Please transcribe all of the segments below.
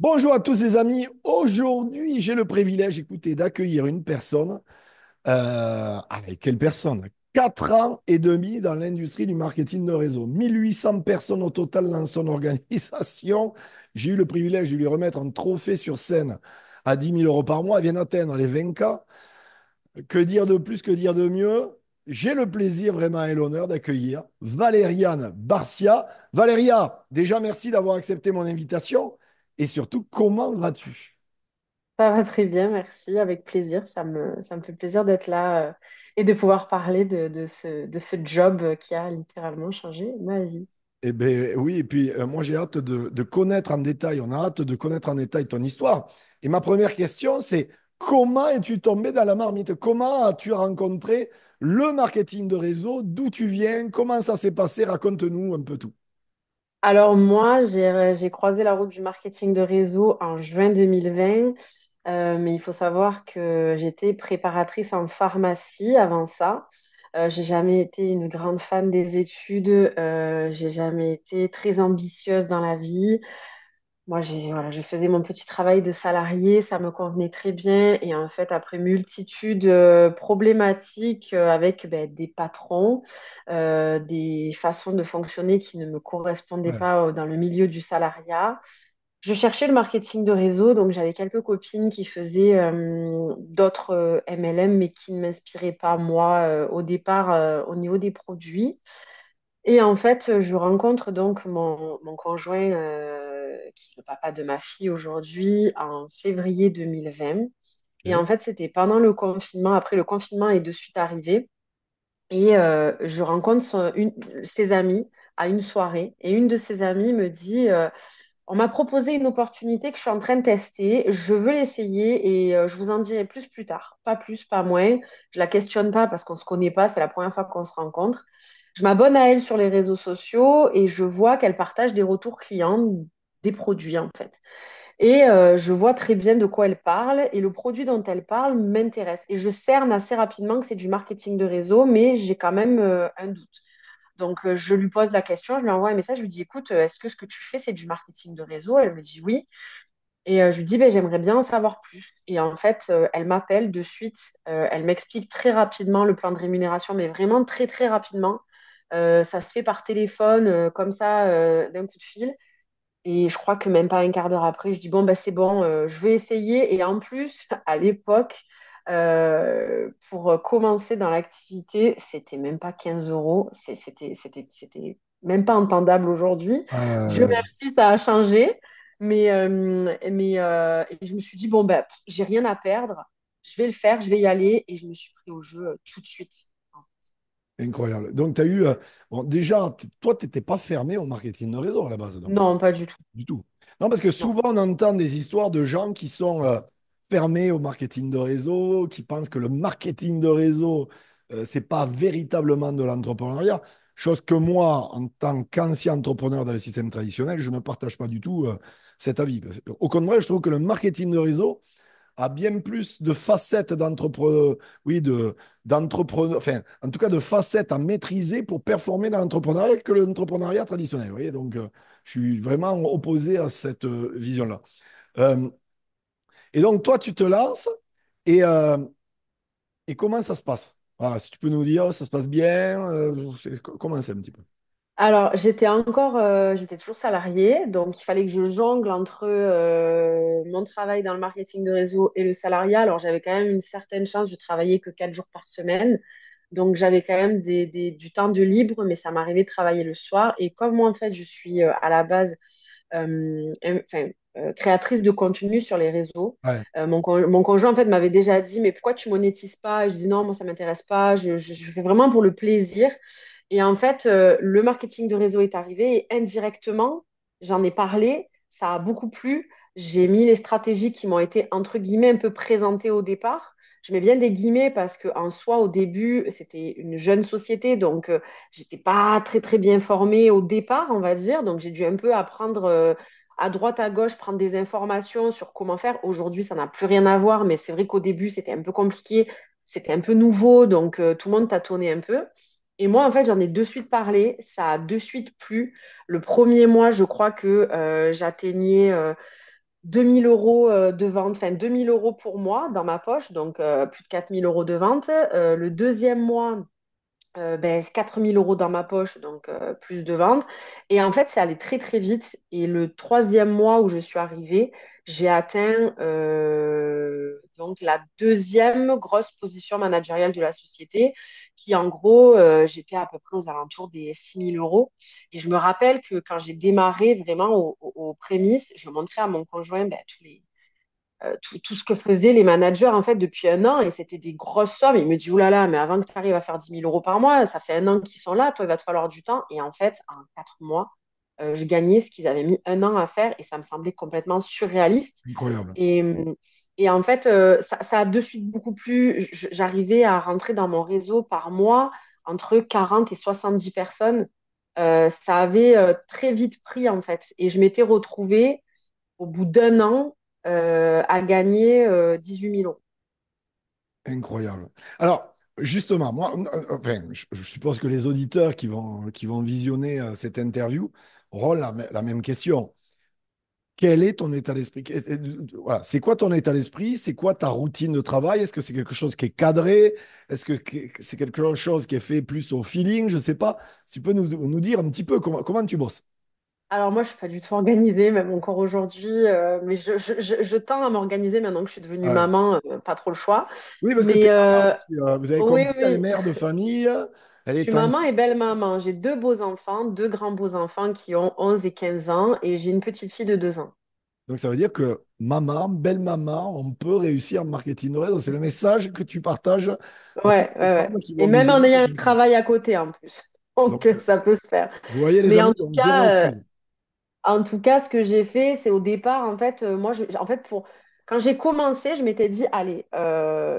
Bonjour à tous les amis. Aujourd'hui, j'ai le privilège, écoutez, d'accueillir une personne. Quelle personne? 4 ans et demi dans l'industrie du marketing de réseau. 1 800 personnes au total dans son organisation. J'ai eu le privilège de lui remettre un trophée sur scène à 10 000 € par mois. Elle vient d'atteindre les 20K. Que dire de plus, que dire de mieux? J'ai le plaisir vraiment et l'honneur d'accueillir Valériane Barcia. Valéria, déjà merci d'avoir accepté mon invitation et surtout, comment vas-tu? Ça va très bien, merci, avec plaisir. Ça me fait plaisir d'être là et de pouvoir parler de ce job qui a littéralement changé ma vie. Eh bien oui, et puis moi j'ai hâte de connaître en détail, on a hâte de connaître en détail ton histoire. Et ma première question, c'est comment es-tu tombé dans la marmite? Comment as-tu rencontré le marketing de réseau? D'où tu viens? Comment ça s'est passé? Raconte-nous un peu tout. Alors moi, j'ai croisé la route du marketing de réseau en juin 2020, mais il faut savoir que j'étais préparatrice en pharmacie avant ça. J'ai jamais été une grande fan des études, j'ai jamais été très ambitieuse dans la vie. Moi, voilà, je faisais mon petit travail de salarié, ça me convenait très bien. Et en fait, après multitude problématiques avec ben, des patrons, des façons de fonctionner qui ne me correspondaient Ouais. pas dans le milieu du salariat, je cherchais le marketing de réseau. Donc, j'avais quelques copines qui faisaient d'autres MLM, mais qui ne m'inspiraient pas, moi, au départ, au niveau des produits. Et en fait, je rencontre donc mon conjoint, qui est le papa de ma fille aujourd'hui, en février 2020. Et en Ok. fait, c'était pendant le confinement. Après, le confinement est de suite arrivé. Et je rencontre ses amis à une soirée. Et une de ses amies me dit, on m'a proposé une opportunité que je suis en train de tester. Je veux l'essayer et je vous en dirai plus tard. Pas plus, pas moins. Je la questionne pas parce qu'on se connaît pas. C'est la première fois qu'on se rencontre. Je m'abonne à elle sur les réseaux sociaux et je vois qu'elle partage des retours clients des produits en fait. Et je vois très bien de quoi elle parle et le produit dont elle parle m'intéresse. Et je cerne assez rapidement que c'est du marketing de réseau, mais j'ai quand même un doute. Donc, je lui pose la question, je lui envoie un message, je lui dis, écoute, est-ce que ce que tu fais, c'est du marketing de réseau? Elle me dit oui. Et je lui dis, ben, j'aimerais bien en savoir plus. Et en fait, elle m'appelle de suite, elle m'explique très rapidement le plan de rémunération, mais vraiment très, très rapidement. Ça se fait par téléphone, comme ça, d'un coup de fil. Et je crois que même pas un quart d'heure après, je dis, bon, ben, c'est bon, je vais essayer. Et en plus, à l'époque, pour commencer dans l'activité, c'était même pas 15 euros. C'était même pas entendable aujourd'hui. Dieu Euh, merci, ça a changé. Et je me suis dit, bon, ben, j'ai rien à perdre. Je vais le faire, je vais y aller. Et je me suis pris au jeu tout de suite. Incroyable. Donc, tu as eu. Bon, déjà, toi, tu n'étais pas fermé au marketing de réseau à la base, donc. Non, pas du tout. Du tout. Non, parce que Non. souvent, on entend des histoires de gens qui sont fermés au marketing de réseau, qui pensent que le marketing de réseau, c'est pas véritablement de l'entrepreneuriat. Chose que moi, en tant qu'ancien entrepreneur dans le système traditionnel, je ne partage pas du tout cet avis. Au contraire, je trouve que le marketing de réseau, a bien plus de facettes d'entrepreneur, oui, d'entrepreneur, enfin, en tout cas de facettes à maîtriser pour performer dans l'entrepreneuriat que l'entrepreneuriat traditionnel. Vous voyez, donc, je suis vraiment opposé à cette vision-là. Euh, et donc, toi, tu te lances et, euh, et comment ça se passe? Voilà, si tu peux nous dire, ça se passe bien, comment c'est un petit peu? Alors, j'étais toujours salariée, donc il fallait que je jongle entre mon travail dans le marketing de réseau et le salariat. Alors, j'avais quand même une certaine chance, je travaillais que 4 jours par semaine, donc j'avais quand même du temps de libre, mais ça m'arrivait de travailler le soir. Et comme moi, en fait, je suis à la base créatrice de contenu sur les réseaux, Ouais. mon conjoint, en fait, m'avait déjà dit, mais pourquoi tu monétises pas? Je dis non, moi, ça m'intéresse pas, je fais vraiment pour le plaisir. Et en fait, le marketing de réseau est arrivé et indirectement, j'en ai parlé, ça a beaucoup plu. J'ai mis les stratégies qui m'ont été, entre guillemets, un peu présentées au départ. Je mets bien des guillemets parce qu'en soi, au début, c'était une jeune société, donc j'étais pas très, très bien formée au départ, on va dire. Donc, j'ai dû un peu apprendre à droite, à gauche, prendre des informations sur comment faire. Aujourd'hui, ça n'a plus rien à voir, mais c'est vrai qu'au début, c'était un peu compliqué, c'était un peu nouveau, donc tout le monde tâtonnait un peu. Et moi, en fait, j'en ai de suite parlé, ça a de suite plu. Le premier mois, je crois que j'atteignais 2000 euros de vente, enfin 2000 euros pour moi dans ma poche, donc plus de 4000 euros de vente. Le deuxième mois, ben, 4000 euros dans ma poche, donc plus de ventes. Et en fait, c'est allé très très vite. Et le troisième mois où je suis arrivée, j'ai atteint donc la deuxième grosse position managériale de la société, qui en gros, j'étais à peu près aux alentours des 6000 euros. Et je me rappelle que quand j'ai démarré vraiment aux prémices, je montrais à mon conjoint ben, tout ce que faisaient les managers en fait depuis un an et c'était des grosses sommes. Il me dit, oulala, mais avant que tu arrives à faire 10 000 euros par mois, ça fait un an qu'ils sont là, toi, il va te falloir du temps. Et en fait, en 4 mois, je gagnais ce qu'ils avaient mis un an à faire et ça me semblait complètement surréaliste. Incroyable. Et, et en fait, ça a de suite beaucoup plus. J'arrivais à rentrer dans mon réseau par mois entre 40 et 70 personnes. Ça avait très vite pris en fait. Et je m'étais retrouvée au bout d'un an, à gagner 18 000 euros. Incroyable. Alors, justement, moi, enfin, je suppose que les auditeurs qui vont visionner cette interview auront la même question. Quel est ton état d'esprit? Voilà, c'est quoi ton état d'esprit? C'est quoi ta routine de travail? Est-ce que c'est quelque chose qui est cadré? Est-ce que c'est quelque chose qui est fait plus au feeling? Je ne sais pas. Si tu peux nous dire un petit peu comment tu bosses. Alors moi, je suis pas du tout organisée, même encore aujourd'hui, mais je tends à m'organiser maintenant que je suis devenue Ah ouais. maman, pas trop le choix. Oui, parce que tu Mais es maman aussi. Vous avez oui, compris, elle est oui, mère de famille. Elle je est suis en... maman et belle maman. J'ai deux beaux enfants, deux grands beaux enfants qui ont 11 et 15 ans, et j'ai une petite fille de 2 ans. Donc, ça veut dire que maman, belle maman, on peut réussir en marketing de réseau. C'est le message que tu partages à toutes Ouais, les ouais, ouais. femmes qui Et vont même en visionner ayant cette un vidéo. travail à côté en plus. Donc Donc, ça peut se faire. vous voyez, les Mais amis, donc zéro excuse. en tout cas, ce que j'ai fait, c'est au départ, en fait, moi, en fait, quand j'ai commencé, je m'étais dit, allez,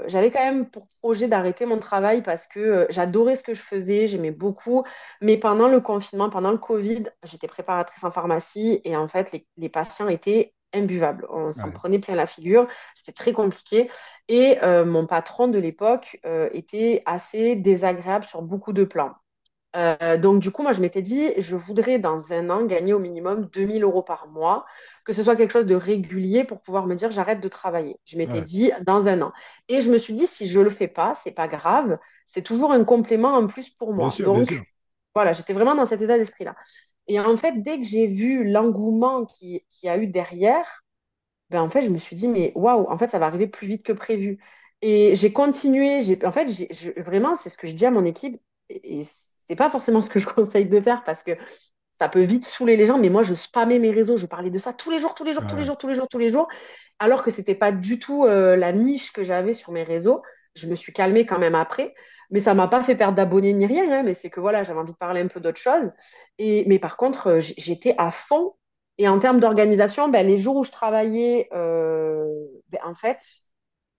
j'avais quand même pour projet d'arrêter mon travail parce que j'adorais ce que je faisais, j'aimais beaucoup. Mais pendant le confinement, pendant le Covid, j'étais préparatrice en pharmacie et en fait, les patients étaient imbuvables. On s'en Ouais, prenait plein la figure, c'était très compliqué. Et mon patron de l'époque était assez désagréable sur beaucoup de plans. Donc, du coup, moi, je m'étais dit, je voudrais dans un an gagner au minimum 2000 euros par mois, que ce soit quelque chose de régulier pour pouvoir me dire, j'arrête de travailler. Je m'étais ouais. dit, dans un an. Et je me suis dit, si je ne le fais pas, c'est pas grave, c'est toujours un complément en plus pour Bien moi. sûr, bien Donc, sûr. voilà, j'étais vraiment dans cet état d'esprit-là. Et en fait, dès que j'ai vu l'engouement qui a eu derrière, ben, en fait, je me suis dit, mais waouh, en fait, ça va arriver plus vite que prévu. Et j'ai continué, en fait, vraiment, c'est ce que je dis à mon équipe, et c'est pas forcément ce que je conseille de faire parce que ça peut vite saouler les gens, mais moi, je spammais mes réseaux, je parlais de ça tous les jours, tous les jours, tous les Ouais, jours, tous les jours, tous les jours, alors que c'était pas du tout la niche que j'avais sur mes réseaux. Je me suis calmée quand même après, mais ça m'a pas fait perdre d'abonnés ni rien, hein, mais c'est que voilà, j'avais envie de parler un peu d'autre chose. Mais par contre, j'étais à fond. Et en termes d'organisation, ben, les jours où je travaillais, ben, en fait,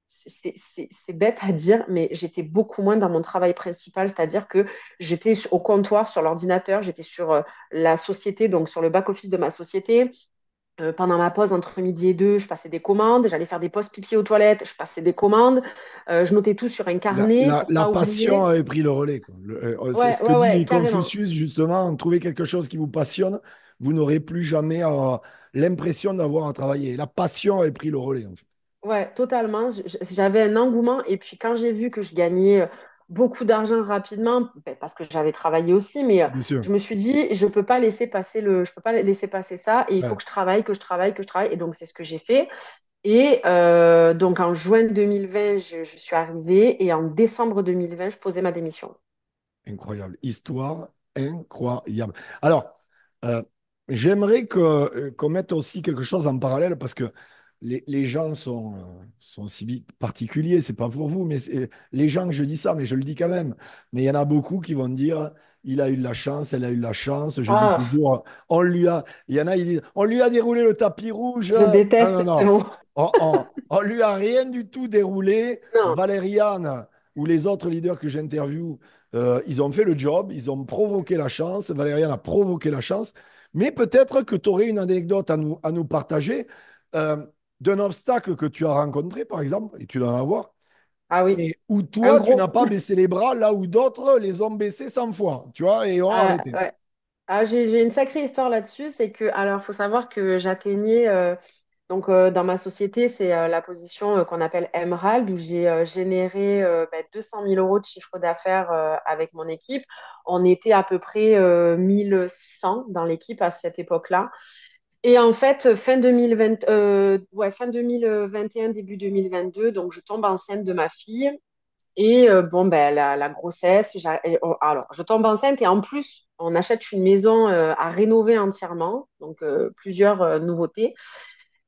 c'est bête à dire, mais j'étais beaucoup moins dans mon travail principal, c'est-à-dire que j'étais au comptoir sur l'ordinateur, j'étais sur la société, donc sur le back-office de ma société. Pendant ma pause entre midi et deux, je passais des commandes, j'allais faire des pauses pipi aux toilettes, je passais des commandes, je notais tout sur un carnet pour la pas passion oublier. avait pris le relais, quoi. C'est Ouais, ce que ouais, ouais, dit carrément. Confucius, justement, trouver quelque chose qui vous passionne, vous n'aurez plus jamais l'impression d'avoir à travailler. La passion avait pris le relais, en fait. Ouais, totalement. J'avais un engouement. Et puis quand j'ai vu que je gagnais beaucoup d'argent rapidement, ben, parce que j'avais travaillé aussi, mais Bien sûr. je me suis dit, je peux pas laisser passer ça. Et il faut Ouais, que je travaille, que je travaille, que je travaille. Et donc c'est ce que j'ai fait. Et donc en juin 2020, je suis arrivée. Et en décembre 2020, je posais ma démission. incroyable. Histoire incroyable. Alors, euh, j'aimerais qu'on mette aussi quelque chose en parallèle parce que les gens sont si particuliers, c'est pas pour vous, mais les gens que je dis ça, mais je le dis quand même. Mais il y en a beaucoup qui vont dire, il a eu de la chance, elle a eu de la chance. Je dis Ah, toujours, il y en a, ils disent, on lui a déroulé le tapis rouge. je Non, non, déteste ce non. mot. On lui a rien du tout déroulé. Non. Valériane ou les autres leaders que j'interviewe, ils ont fait le job, ils ont provoqué la chance. Valériane a provoqué la chance. Mais peut-être que tu aurais une anecdote à nous partager euh, d'un obstacle que tu as rencontré, par exemple, et tu dois en avoir, Ah oui, mais où un toi, tu n'as gros. pas baissé les bras, là où d'autres les ont baissés 100 fois, tu vois, et ont Ah, arrêté. ouais. Ah, j'ai une sacrée histoire là-dessus. C'est que, alors, faut savoir que j'atteignais Donc, dans ma société, c'est la position qu'on appelle Emerald, où j'ai généré 200 000 euros de chiffre d'affaires avec mon équipe. On était à peu près 1600 dans l'équipe à cette époque-là. Et en fait, fin 2021, début 2022, donc je tombe enceinte de ma fille. Et bon, ben, la grossesse, alors, je tombe enceinte et en plus, on achète une maison à rénover entièrement, donc plusieurs nouveautés.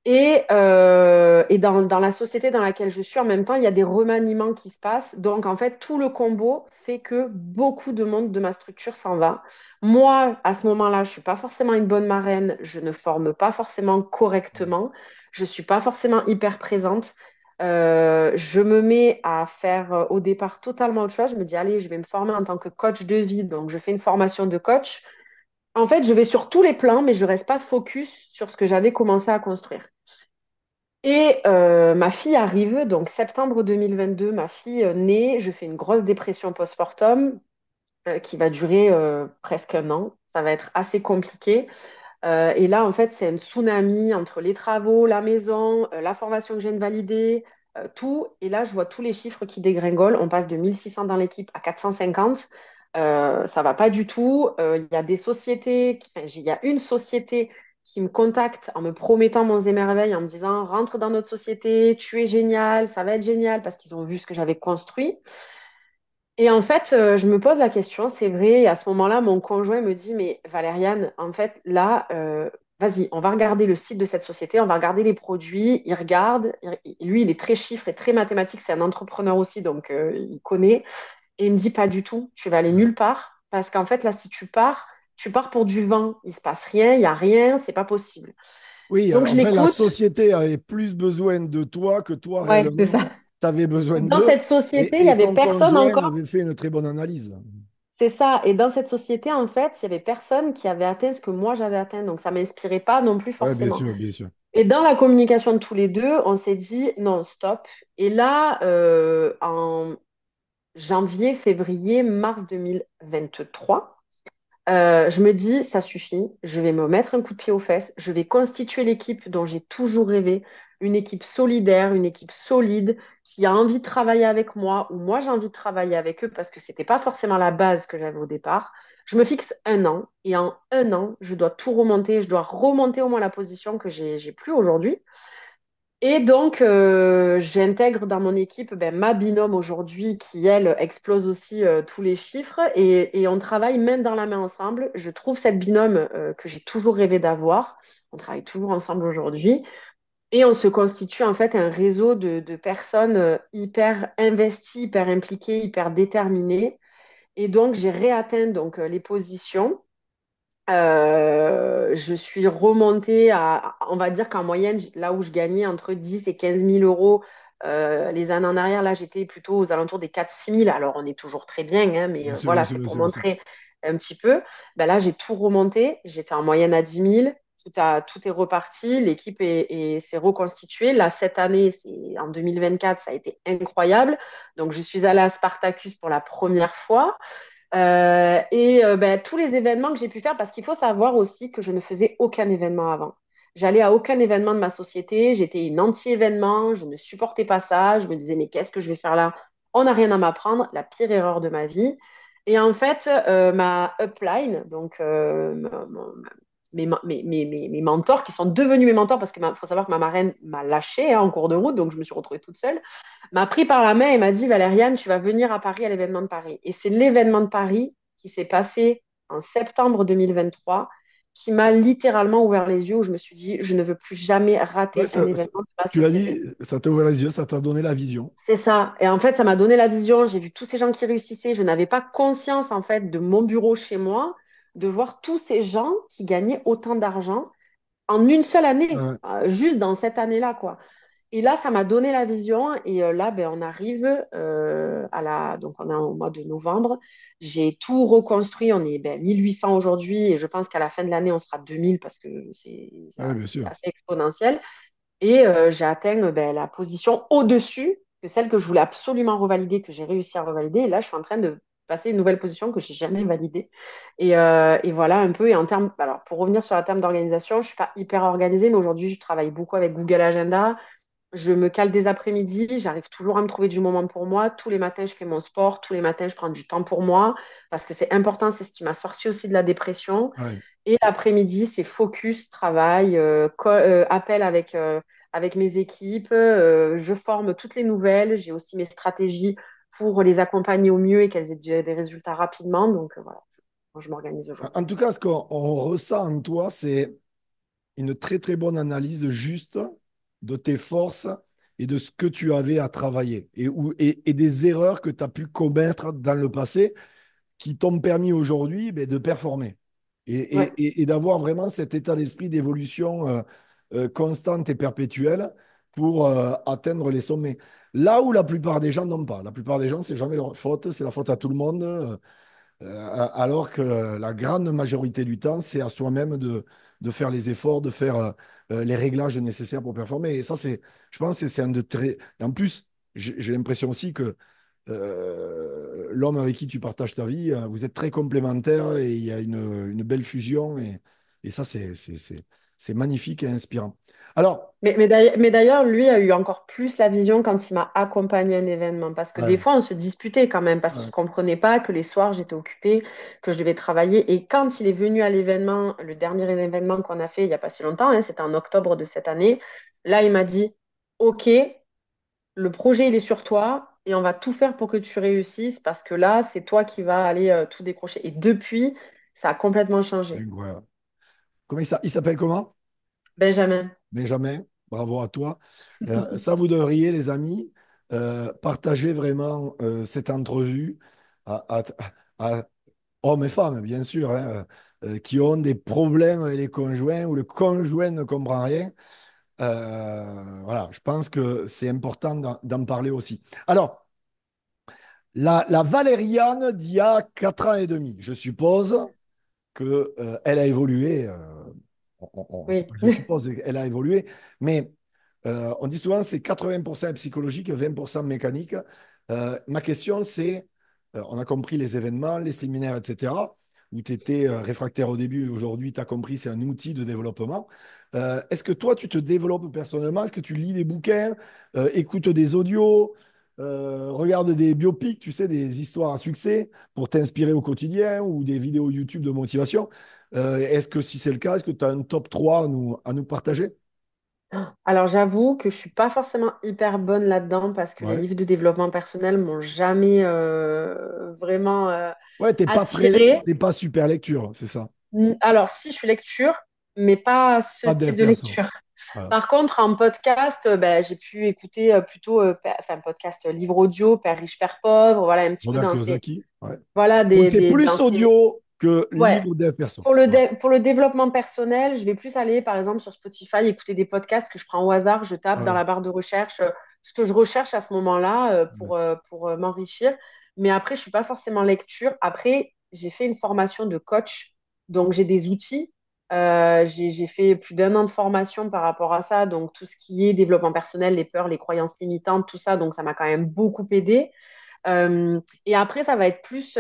Et dans la société dans laquelle je suis, en même temps, il y a des remaniements qui se passent. Donc, en fait, tout le combo fait que beaucoup de monde de ma structure s'en va. Moi, à ce moment-là, je ne suis pas forcément une bonne marraine. Je ne forme pas forcément correctement. Je ne suis pas forcément hyper présente. Je me mets à faire au départ totalement autre chose. Je me dis, allez, je vais me former en tant que coach de vie. Donc, je fais une formation de coach. En fait, je vais sur tous les plans, mais je ne reste pas focus sur ce que j'avais commencé à construire. Et ma fille arrive, donc septembre 2022, ma fille naît, je fais une grosse dépression postpartum qui va durer presque un an. Ça va être assez compliqué. Et là, en fait, c'est un tsunami entre les travaux, la maison, la formation que je viens de valider, tout. Et là, je vois tous les chiffres qui dégringolent. On passe de 1600 dans l'équipe à 450. Ça va pas du tout. Il y a des sociétés, il y a une société qui me contacte en me promettant monts et merveilles, en me disant rentre dans notre société, tu es génial, ça va être génial parce qu'ils ont vu ce que j'avais construit. Et en fait, je me pose la question, c'est vrai, et à ce moment-là, mon conjoint me dit, mais Valériane, en fait, là, vas-y, on va regarder le site de cette société, on va regarder les produits, il regarde, lui, il est très chiffre et très mathématique, c'est un entrepreneur aussi, donc il connaît, et il me dit, pas du tout, tu vas aller Ouais. nulle part, parce qu'en fait, là, si tu pars pour du vent, il se passe rien, il y a rien, c'est pas possible. Oui, Donc, je en fait, la l'écoute, société avait plus besoin de toi que toi, ouais, c'est réellement, ça. tu avais besoin Dans d'eux. cette société, il y Et avait ton personne conjoint encore. avait fait une très bonne analyse. C'est ça. Et dans cette société, en fait, il y avait personne qui avait atteint ce que moi j'avais atteint. Donc, ça m'inspirait pas non plus Oui, bien forcément. sûr, bien sûr. Et dans la communication de tous les deux, on s'est dit non, stop. Et là, en janvier, février, mars 2023, je me dis, ça suffit, je vais me mettre un coup de pied aux fesses, je vais constituer l'équipe dont j'ai toujours rêvé, une équipe solidaire, une équipe solide, qui a envie de travailler avec moi, ou moi j'ai envie de travailler avec eux, parce que ce n'était pas forcément la base que j'avais au départ. Je me fixe un an, et en un an, je dois tout remonter, je dois remonter au moins la position que j'ai plus aujourd'hui. Et donc, j'intègre dans mon équipe ma binôme aujourd'hui qui, elle, explose aussi tous les chiffres et on travaille main dans la main ensemble. Je trouve cette binôme que j'ai toujours rêvé d'avoir. On travaille toujours ensemble aujourd'hui et on se constitue en fait un réseau de personnes hyper investies, hyper impliquées, hyper déterminées. Et donc, j'ai réatteint donc, les positions. Je suis remontée à, on va dire qu'en moyenne, là où je gagnais entre 10 et 15 000 euros les années en arrière, là, j'étais plutôt aux alentours des 4-6 000. Alors, on est toujours très bien, hein, mais Bien sûr, bien voilà, sûr, c'est bien pour sûr, bien sûr. montrer un petit peu. Ben là, j'ai tout remonté. J'étais en moyenne à 10 000. Tout est reparti. L'équipe s'est reconstituée. Là, cette année, en 2024, ça a été incroyable. Donc, je suis allée à Spartacus pour la première fois. Tous les événements que j'ai pu faire, parce qu'il faut savoir aussi que je ne faisais aucun événement avant. J'allais à aucun événement de ma société, j'étais une anti-événement, je ne supportais pas ça, je me disais mais qu'est-ce que je vais faire là? On n'a rien à m'apprendre, la pire erreur de ma vie. Et en fait, ma upline, donc mes mentors qui sont devenus mes mentors, parce qu'il faut savoir que ma marraine m'a lâchée en cours de route, donc je me suis retrouvée toute seule m'a pris par la main et m'a dit, Valériane, tu vas venir à Paris à l'événement de Paris. Et c'est l'événement de Paris qui s'est passé en septembre 2023 qui m'a littéralement ouvert les yeux où je me suis dit, je ne veux plus jamais Ouais, rater un événement de ma tu l'as dit, société. ça t'a ouvert les yeux, ça t'a donné la vision. C'est ça. Et en fait, ça m'a donné la vision. J'ai vu tous ces gens qui réussissaient. Je n'avais pas conscience, en fait, de mon bureau chez moi, de voir tous ces gens qui gagnaient autant d'argent en une seule année, Ouais. juste dans cette année-là, quoi. Et là, ça m'a donné la vision. Et là, on arrive donc on est au mois de novembre. J'ai tout reconstruit. On est 1800 aujourd'hui. Et je pense qu'à la fin de l'année, on sera 2000 parce que Ouais, bien c'est sûr. assez exponentiel. Et j'ai atteint la position au-dessus de celle que je voulais absolument revalider, que j'ai réussi à revalider. Et là, je suis en train de passer une nouvelle position que j'ai jamais validée. Et voilà un peu. Et en termes, alors pour revenir sur la terme d'organisation, je suis pas hyper organisée, mais aujourd'hui, je travaille beaucoup avec Google Agenda. Je me cale des après-midi, j'arrive toujours à me trouver du moment pour moi. Tous les matins, je fais mon sport, tous les matins, je prends du temps pour moi parce que c'est important, c'est ce qui m'a sorti aussi de la dépression. Ouais. Et l'après-midi, c'est focus, travail, appel avec mes équipes. Je forme toutes les nouvelles. J'ai aussi mes stratégies pour les accompagner au mieux et qu'elles aient des résultats rapidement. Donc voilà, je m'organise aujourd'hui. En tout cas, ce qu'on ressent en toi, c'est une très très bonne analyse juste de tes forces et de ce que tu avais à travailler et des erreurs que tu as pu commettre dans le passé qui t'ont permis aujourd'hui ben, de performer Ouais. et d'avoir vraiment cet état d'esprit d'évolution constante et perpétuelle pour atteindre les sommets. Là où la plupart des gens n'ont pas. La plupart des gens, c'est jamais leur faute, c'est la faute à tout le monde. Alors que la grande majorité du temps, c'est à soi-même de faire les efforts, de faire les réglages nécessaires pour performer. Et ça, je pense que c'est un de très. Et en plus, j'ai l'impression aussi que l'homme avec qui tu partages ta vie, vous êtes très complémentaires et il y a une belle fusion. Et ça, c'est magnifique et inspirant. Alors, Mais d'ailleurs, lui a eu encore plus la vision quand il m'a accompagné à un événement. Parce que des ouais, fois, on se disputait quand même, parce qu'il ouais, ne comprenait pas que les soirs, j'étais occupée, que je devais travailler. Et quand il est venu à l'événement, le dernier événement qu'on a fait il n'y a pas si longtemps, hein, c'était en octobre de cette année, là, il m'a dit, OK, le projet, il est sur toi et on va tout faire pour que tu réussisses, parce que là, c'est toi qui vas aller tout décrocher. Et depuis, ça a complètement c'est changé. incroyable. Il s'appelle comment? Benjamin. Benjamin, bravo à toi. Ça, vous devriez, les amis, partager vraiment cette entrevue à, à hommes et femmes, bien sûr, hein, qui ont des problèmes avec les conjoints ou le conjoint ne comprend rien. Voilà, je pense que c'est important d'en parler aussi. Alors, la Valériane d'il y a 4 ans et demi, je suppose que, elle a évolué. C'est Oui. pas que je suppose, elle a évolué, mais on dit souvent c'est 80% psychologique, 20% mécanique. Ma question, c'est, on a compris les événements, les séminaires, etc., où tu étais réfractaire au début, aujourd'hui, tu as compris, c'est un outil de développement. Est-ce que toi, tu te développes personnellement? Est-ce que tu lis des bouquins, écoutes des audios, regardes des biopics, tu sais, des histoires à succès pour t'inspirer au quotidien ou des vidéos YouTube de motivation? Est-ce que si c'est le cas, est-ce que tu as un top 3 à nous partager? Alors j'avoue que je suis pas forcément hyper bonne là-dedans parce que les Ouais. livres de développement personnel m'ont jamais vraiment Ouais, attirée. t'es pas super lecture, c'est ça. Alors si je suis lecture, mais pas ce Pas dev type de perso. lecture. Voilà. Par contre, en podcast, ben, j'ai pu écouter plutôt enfin, podcast livre audio, Père riche, Père pauvre, voilà un petit peu Robert dans ces Kiyosaki. Ouais. voilà Donc, t'es dans plus ces audio que ouais. livre dev perso. Pour Voilà. pour le développement personnel, je vais plus aller, par exemple, sur Spotify, écouter des podcasts que je prends au hasard, je tape dans Ouais. la barre de recherche ce que je recherche à ce moment-là pour m'enrichir. Mais après, je suis pas forcément lecture. Après, j'ai fait une formation de coach, donc j'ai des outils. J'ai fait plus d'un an de formation par rapport à ça, donc tout ce qui est développement personnel, les peurs, les croyances limitantes, tout ça, donc ça m'a quand même beaucoup aidé. Et après, ça va être plus.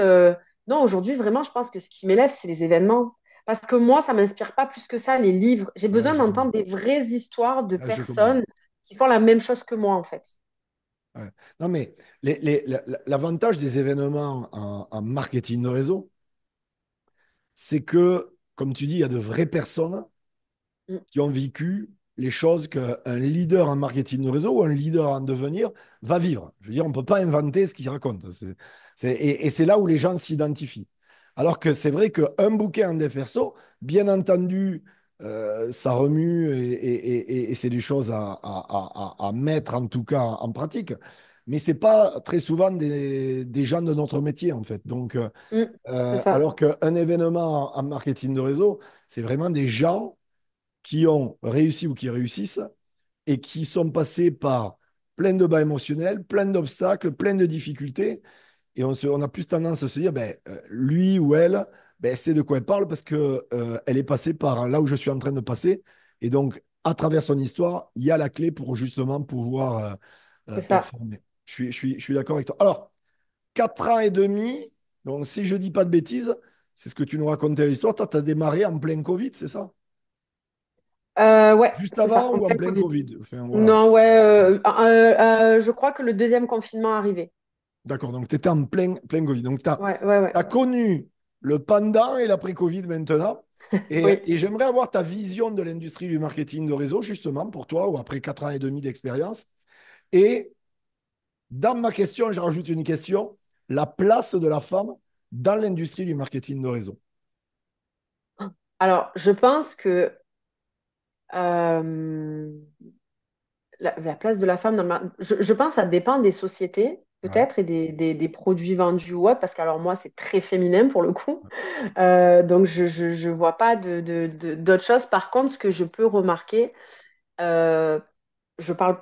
Non, aujourd'hui, vraiment, je pense que ce qui m'élève, c'est les événements. Parce que moi, ça ne m'inspire pas plus que ça, les livres. J'ai Ouais, besoin je comprends. d'entendre des vraies histoires de Ouais, je comprends. personnes qui font la même chose que moi, en fait. Ouais. Non, mais l'avantage des événements en marketing de réseau, c'est que, comme tu dis, il y a de vraies personnes Mm, qui ont vécu les choses qu'un leader en marketing de réseau ou un leader en devenir va vivre. Je veux dire, on ne peut pas inventer ce qu'il raconte. Et c'est là où les gens s'identifient. Alors que c'est vrai qu'un bouquin en dev perso, bien entendu, ça remue et c'est des choses à mettre en tout cas en pratique. Mais ce n'est pas très souvent des gens de notre métier, en fait. Donc, mm, c'est ça. alors qu'un événement en marketing de réseau, c'est vraiment des gens qui ont réussi ou qui réussissent et qui sont passés par plein de bas émotionnels, plein d'obstacles, plein de difficultés. Et on a plus tendance à se dire, ben, lui ou elle, ben, c'est de quoi elle parle parce que, elle est passée par là où je suis en train de passer. Et donc, à travers son histoire, il y a la clé pour justement pouvoir C'est ça. performer. Je suis d'accord avec toi. Alors, 4 ans et demi, Donc, si je dis pas de bêtises, c'est ce que tu nous racontais à l'histoire, tu as démarré en plein Covid, c'est ça? Ouais, Juste c'est ça, avant en ou en plein plein Covid. Covid? Enfin, voilà. Non, ouais, je crois que le deuxième confinement arrivait. D'accord, donc tu étais en plein Covid. Donc, tu Ouais, ouais, ouais. as connu le pendant et l'après-Covid maintenant. Oui. Et j'aimerais avoir ta vision de l'industrie du marketing de réseau, justement, pour toi, ou après 4 ans et demi d'expérience. Et dans ma question, je rajoute une question, la place de la femme dans l'industrie du marketing de réseau. Alors, je pense que euh, la place de la femme dans je pense que ça dépend des sociétés, Ouais. peut-être, et des produits vendus ou autres, parce que alors moi, c'est très féminin pour le coup. Donc, je vois pas d'autres choses. Par contre, ce que je peux remarquer, euh, je parle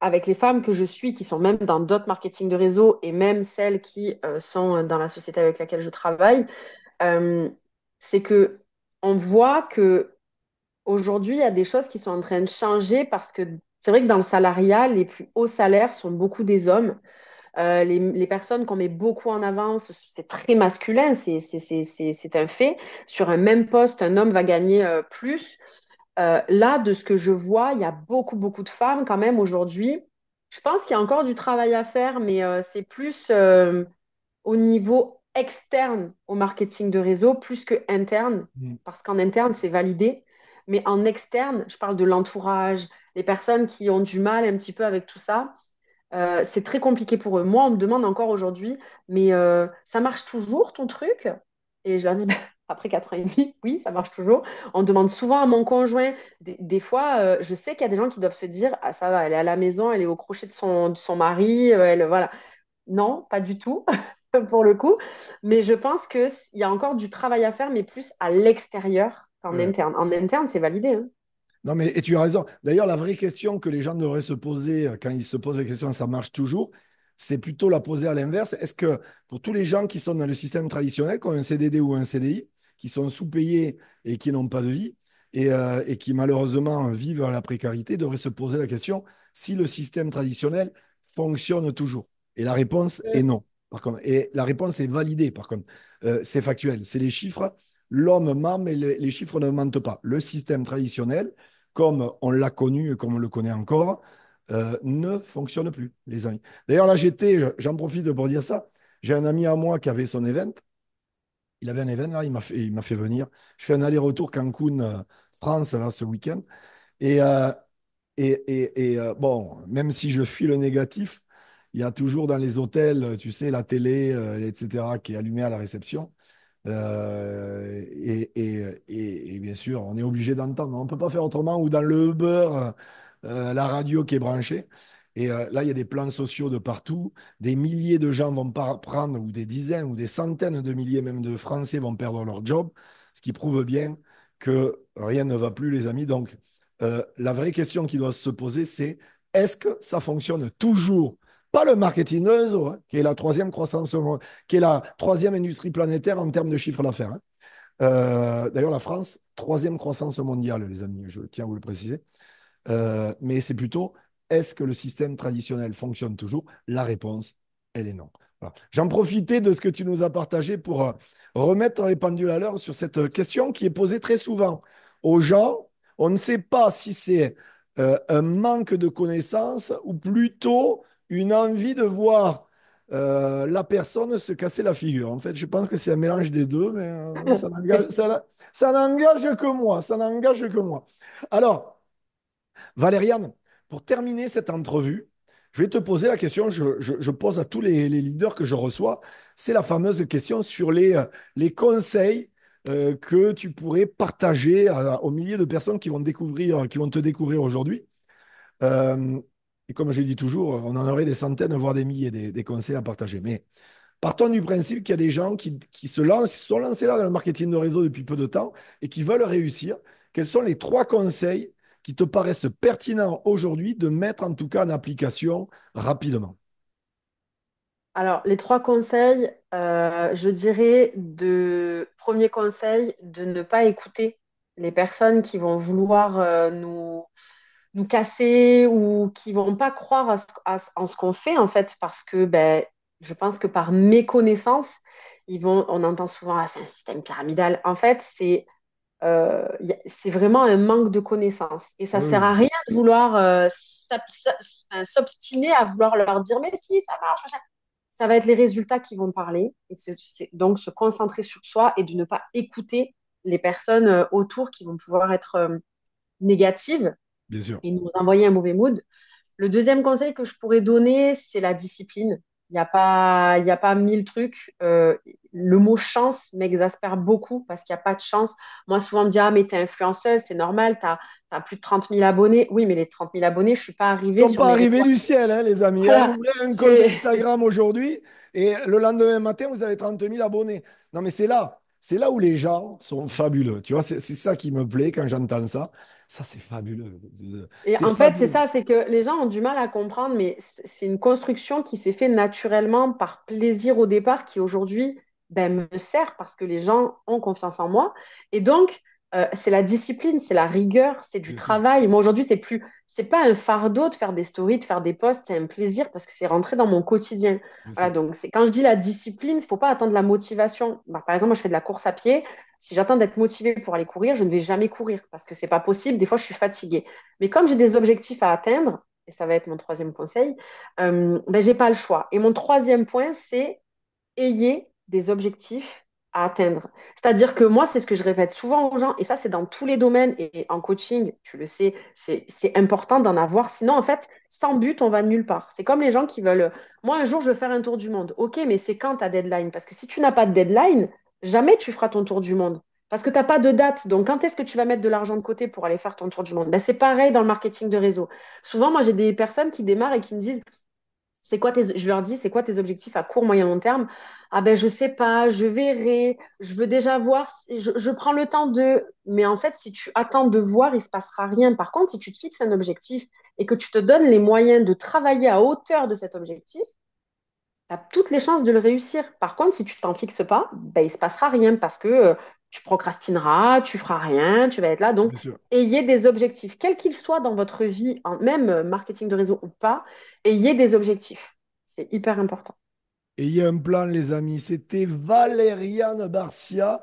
avec les femmes que je suis, qui sont même dans d'autres marketing de réseau, et même celles qui sont dans la société avec laquelle je travaille, euh, c'est que on voit que aujourd'hui, il y a des choses qui sont en train de changer parce que c'est vrai que dans le salariat, les plus hauts salaires sont beaucoup des hommes. Les personnes qu'on met beaucoup en avant, c'est très masculin, c'est un fait. Sur un même poste, un homme va gagner plus. Là, de ce que je vois, il y a beaucoup, beaucoup de femmes quand même aujourd'hui. Je pense qu'il y a encore du travail à faire, mais c'est plus au niveau externe au marketing de réseau plus que interne, Mm. parce qu'en interne, c'est validé. Mais en externe, je parle de l'entourage, les personnes qui ont du mal un petit peu avec tout ça. C'est très compliqué pour eux. Moi, on me demande encore aujourd'hui, mais ça marche toujours ton truc? Et je leur dis, bah, après 4 ans et demi, oui, ça marche toujours. On demande souvent à mon conjoint. Des fois, je sais qu'il y a des gens qui doivent se dire, ah, ça va, elle est à la maison, elle est au crochet de son mari, voilà. Non, pas du tout, pour le coup. Mais je pense qu'il y a encore du travail à faire, mais plus à l'extérieur qu'en Ouais. interne. En interne, c'est validé, hein. Non, mais et tu as raison. D'ailleurs, la vraie question que les gens devraient se poser quand ils se posent la question, ça marche toujours, c'est plutôt la poser à l'inverse. Est-ce que pour tous les gens qui sont dans le système traditionnel, qui ont un CDD ou un CDI, qui sont sous-payés et qui n'ont pas de vie, et qui malheureusement vivent à la précarité, devraient se poser la question si le système traditionnel fonctionne toujours? Et la réponse est non. Par contre, et la réponse est validée, par contre. C'est factuel, c'est les chiffres. L'homme ment, mais les chiffres ne mentent pas. Le système traditionnel, comme on l'a connu et comme on le connaît encore, ne fonctionne plus, les amis. D'ailleurs, là, j'en profite pour dire ça. J'ai un ami à moi qui avait son event. Il avait un event, là, il m'a fait venir. Je fais un aller-retour Cancun, France, là, ce week-end. Et, bon, même si je fuis le négatif, il y a toujours dans les hôtels, tu sais, la télé, etc., qui est allumée à la réception. Et bien sûr, on est obligé d'entendre. On ne peut pas faire autrement. Ou dans le Uber, la radio qui est branchée. Et là, il y a des plans sociaux de partout. Des milliers de gens vont prendre, ou des dizaines, ou des centaines de milliers même de Français vont perdre leur job, ce qui prouve bien que rien ne va plus, les amis. Donc, la vraie question qui doit se poser, c'est est-ce que ça fonctionne toujours? Pas le marketing de réseau, hein, qui est la troisième croissance, qui est la troisième industrie planétaire en termes de chiffre d'affaires, hein. D'ailleurs, la France, troisième croissance mondiale, les amis, je tiens à vous le préciser. Mais c'est plutôt, est-ce que le système traditionnel fonctionne toujours? La réponse, elle est non. Voilà. J'en profitais de ce que tu nous as partagé pour remettre les pendules à l'heure sur cette question qui est posée très souvent aux gens. On ne sait pas si c'est un manque de connaissances ou plutôt une envie de voir la personne se casser la figure. En fait, je pense que c'est un mélange des deux, mais ça n'engage que moi. Ça n'engage que moi. Alors, Valériane, pour terminer cette entrevue, je vais te poser la question, je pose à tous les leaders que je reçois, c'est la fameuse question sur les conseils que tu pourrais partager aux milliers de personnes qui vont te découvrir aujourd'hui. Euh, et comme je dis toujours, on en aurait des centaines, voire des milliers des conseils à partager. Mais partons du principe qu'il y a des gens qui se sont lancés là dans le marketing de réseau depuis peu de temps et qui veulent réussir. Quels sont les 3 conseils qui te paraissent pertinents aujourd'hui de mettre en tout cas en application rapidement? Alors, les 3 conseils, je dirais premier conseil, de ne pas écouter les personnes qui vont vouloir nous casser ou qui vont pas croire en ce qu'on fait, en fait, parce que ben, je pense que par méconnaissance, on entend souvent, ah, c'est un système pyramidal. En fait, c'est vraiment un manque de connaissances. Et ça Oui, sert à oui, rien de vouloir enfin, s'obstiner à vouloir leur dire, mais si, ça marche, machin. Ça va être les résultats qui vont parler. Et donc se concentrer sur soi et de ne pas écouter les personnes autour qui vont pouvoir être négatives bien sûr. et nous envoyer un mauvais mood. Le deuxième conseil que je pourrais donner, c'est la discipline. Il y a pas mille trucs. Le mot chance m'exaspère beaucoup parce qu'il n'y a pas de chance. Moi, souvent, on me dit, ah, mais t'es influenceuse, c'est normal, t'as plus de 30 000 abonnés. Oui, mais les 30 000 abonnés, je suis pas Ils arrivée sont sur pas mes réseaux. arrivés du ciel, hein, les amis, hein. Voilà, Ouvrez un compte c'est... Instagram aujourd'hui et le lendemain matin, vous avez 30 000 abonnés. Non, mais c'est là où les gens sont fabuleux. Tu vois, c'est ça qui me plaît quand j'entends ça. Ça, c'est fabuleux. Et C'est en fait, c'est fabuleux. ça, c'est que les gens ont du mal à comprendre, mais c'est une construction qui s'est fait naturellement par plaisir au départ, qui aujourd'hui ben, me sert parce que les gens ont confiance en moi. Et donc, c'est la discipline, c'est la rigueur, c'est du Bien sûr, travail. Moi, aujourd'hui, c'est pas un fardeau de faire des stories, de faire des posts, c'est un plaisir parce que c'est rentré dans mon quotidien. bien Voilà, sûr. donc quand je dis la discipline, il faut pas attendre la motivation. Bah, par exemple, moi, je fais de la course à pied. Si j'attends d'être motivée pour aller courir, je ne vais jamais courir parce que c'est pas possible. Des fois, je suis fatiguée. Mais comme j'ai des objectifs à atteindre, et ça va être mon troisième conseil, ben, j'ai pas le choix. Et mon troisième point, c'est ayez des objectifs à atteindre. C'est-à-dire que moi, c'est ce que je répète souvent aux gens, et ça, c'est dans tous les domaines, et en coaching, tu le sais, c'est important d'en avoir. Sinon, en fait, sans but, on va nulle part. C'est comme les gens qui veulent, moi, un jour, je veux faire un tour du monde. Ok, mais c'est quand ta deadline? Parce que si tu n'as pas de deadline, jamais tu feras ton tour du monde. Parce que tu n'as pas de date. Donc, quand est-ce que tu vas mettre de l'argent de côté pour aller faire ton tour du monde? Ben, c'est pareil dans le marketing de réseau. Souvent, moi, j'ai des personnes qui démarrent et qui me disent, je leur dis, c'est quoi tes objectifs à court, moyen, long terme? Ah ben, je sais pas, je verrai, je veux déjà voir, je prends le temps de. Mais en fait, si tu attends de voir, il se passera rien. Par contre, si tu te fixes un objectif et que tu te donnes les moyens de travailler à hauteur de cet objectif, tu as toutes les chances de le réussir. Par contre, si tu t'en fixes pas, ben, il se passera rien parce que tu procrastineras, tu feras rien, tu vas être là. Donc, Bien sûr. ayez des objectifs, quels qu'ils soient dans votre vie, même marketing de réseau ou pas, ayez des objectifs. C'est hyper important. Ayez un plan, les amis. C'était Valériane Barcia.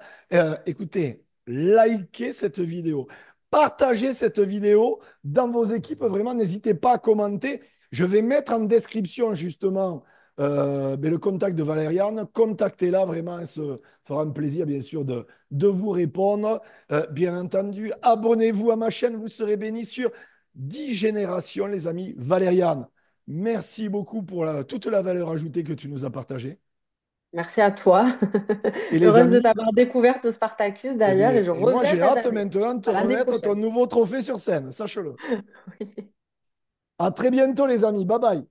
Écoutez, likez cette vidéo. Partagez cette vidéo dans vos équipes. Vraiment, n'hésitez pas à commenter. Je vais mettre en description justement ben, le contact de Valériane. Contactez-la, vraiment. Elle se fera un plaisir, bien sûr, de vous répondre. Bien entendu, abonnez-vous à ma chaîne. Vous serez bénis sur 10 générations, les amis. Valériane. Merci beaucoup pour toute la valeur ajoutée que tu nous as partagée. Merci à toi. Et les Heureuse de amis, t'avoir découvert au Spartacus eh d'ailleurs bien, et je et moi regrette j'ai la hâte dernière. maintenant de te À l'année remettre ton prochaine. nouveau trophée sur scène, sache-le. À très bientôt les amis, bye bye.